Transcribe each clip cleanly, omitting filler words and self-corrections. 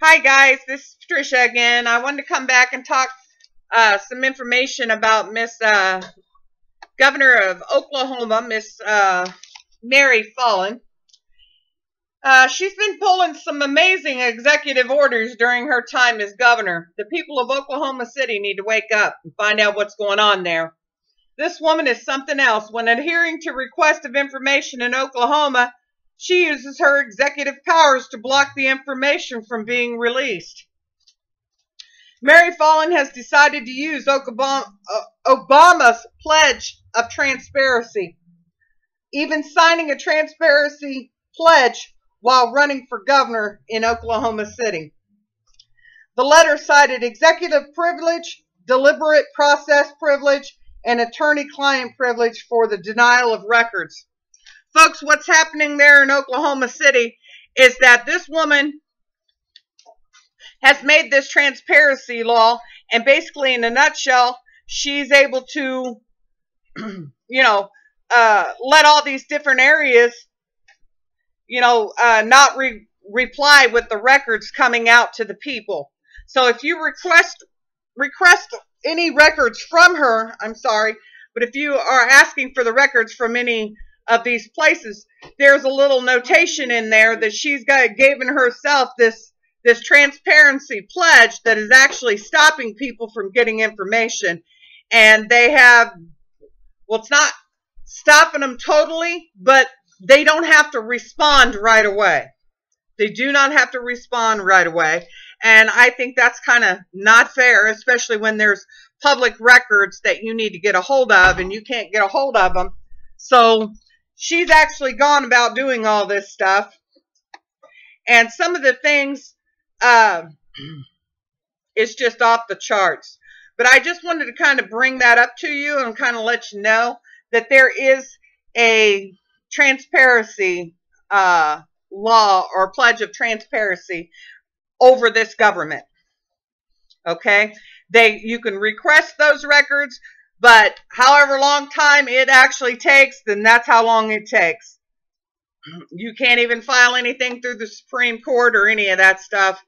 Hi guys, this is Patricia again. I wanted to come back and talk some information about Miss Governor of Oklahoma, Miss Mary Fallin. She's been pulling some amazing executive orders during her time as governor. The people of Oklahoma City need to wake up and find out what's going on there. This woman is something else. When adhering to request of information in Oklahoma, she uses her executive powers to block the information from being released. Mary Fallin has decided to use Obama's pledge of transparency, even signing a transparency pledge while running for governor in Oklahoma City. The letter cited executive privilege, deliberate process privilege, and attorney-client privilege for the denial of records. Folks, what's happening there in Oklahoma City is that this woman has made this transparency law, and basically in a nutshell, she's able to, let all these different areas, not reply with the records coming out to the people. So if you request any records from her, I'm sorry, but if you are asking for the records from any of these places, there's a little notation in there that she's given herself this transparency pledge that is actually stopping people from getting information. And they have, well, it's not stopping them totally, but they don't have to respond right away. They do not have to respond right away. And I think that's kind of not fair, especially when there's public records that you need to get a hold of and you can't get a hold of them. So she's actually gone about doing all this stuff. And some of the things is just off the charts. But I just wanted to kind of bring that up to you and kind of let you know that there is a transparency law or pledge of transparency over this government. Okay? You can request those records, but however long time it actually takes, then that's how long it takes. You can't even file anything through the Supreme Court or any of that stuff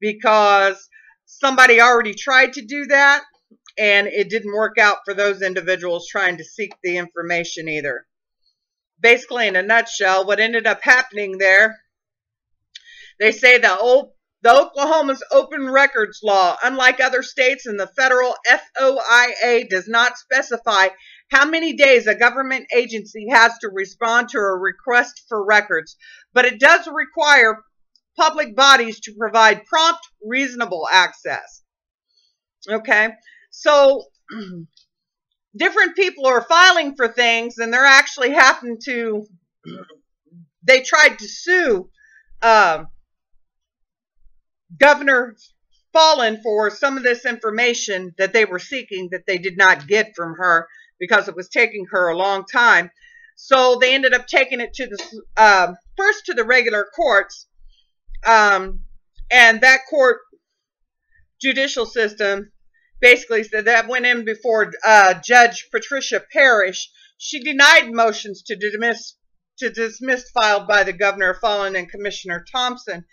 because somebody already tried to do that and it didn't work out for those individuals trying to seek the information either. Basically, in a nutshell, what ended up happening there, they say the Oklahoma's open records law, unlike other states, and the federal FOIA does not specify how many days a government agency has to respond to a request for records, but it does require public bodies to provide prompt, reasonable access. Okay, so different people are filing for things, and they're actually having to, they tried to sue Governor Fallin for some of this information that they were seeking that they did not get from her because it was taking her a long time. So they ended up taking it to the first to the regular courts, and that court judicial system basically said that went in before Judge Patricia Parrish. She denied motions to dismiss filed by the Governor Fallin and Commissioner Thompson.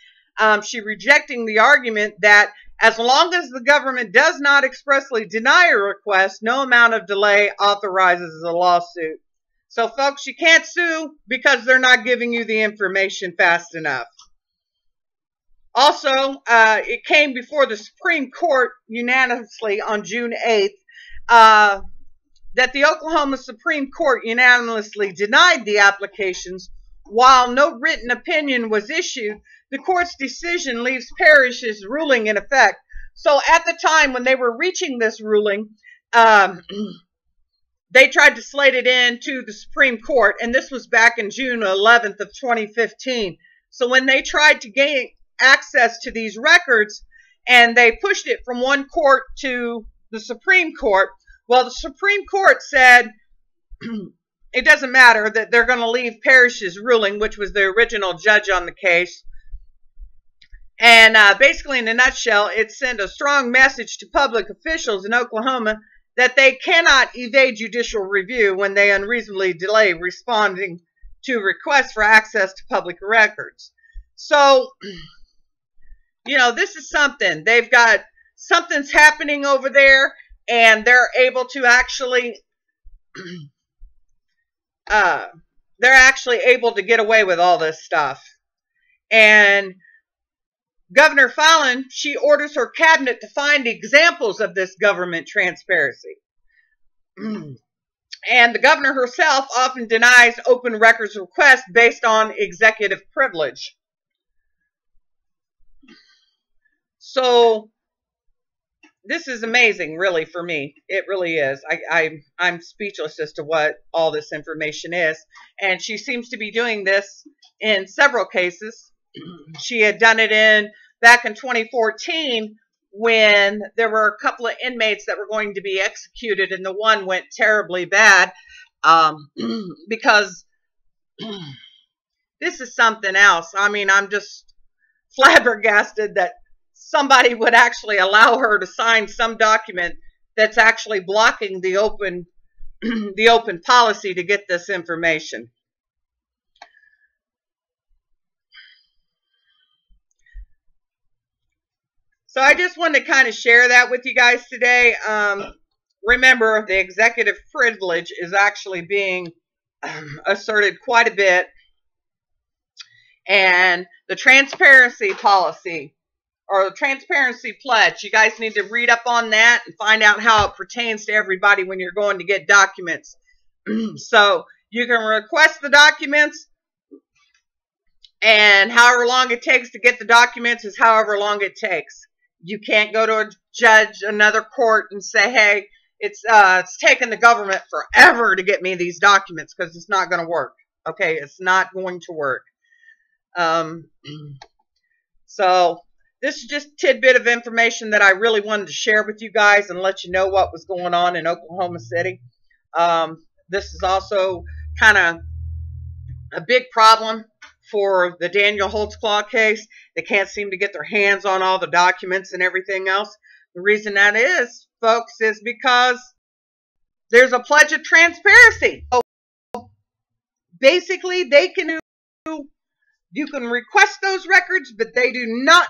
She rejecting the argument that as long as the government does not expressly deny a request, no amount of delay authorizes a lawsuit. So folks, you can't sue because they're not giving you the information fast enough. Also, it came before the Supreme Court unanimously on June 8th that the Oklahoma Supreme Court unanimously denied the applications. While no written opinion was issued, the court's decision leaves Parrish's ruling in effect. So at the time when they were reaching this ruling, they tried to slate it in to the Supreme Court, and this was back in June 11th of 2015. So when they tried to gain access to these records, and they pushed it from one court to the Supreme Court, well, the Supreme Court said it doesn't matter, that they're going to leave Parrish's ruling, which was the original judge on the case. And basically, in a nutshell, it sent a strong message to public officials in Oklahoma that they cannot evade judicial review when they unreasonably delay responding to requests for access to public records. So, this is something. They've got something's happening over there, and they're able to actually, they're actually able to get away with all this stuff. And Governor Fallin, she orders her cabinet to find examples of this government transparency. And the governor herself often denies open records requests based on executive privilege. So this is amazing, really, for me. It really is. I'm speechless as to what all this information is. And she seems to be doing this in several cases. She had done it back in 2014 when there were a couple of inmates that were going to be executed, and the one went terribly bad because this is something else. I mean, I'm just flabbergasted that somebody would actually allow her to sign some document that's actually blocking the open policy to get this information. So I just wanted to kind of share that with you guys today. Remember, the executive privilege is actually being asserted quite a bit. And the transparency policy, or the transparency pledge, you guys need to read up on that and find out how it pertains to everybody when you're going to get documents. So you can request the documents, and however long it takes to get the documents is however long it takes. You can't go to a judge, another court, and say, hey, it's taken the government forever to get me these documents, because it's not going to work. Okay, it's not going to work. So this is just a tidbit of information that I really wanted to share with you guys and let you know what was going on in Oklahoma City. This is also kind of a big problem for the Daniel Holtzclaw case. They can't seem to get their hands on all the documents and everything else. The reason that is, folks, is because there's a pledge of transparency. So basically, you can request those records, but they do not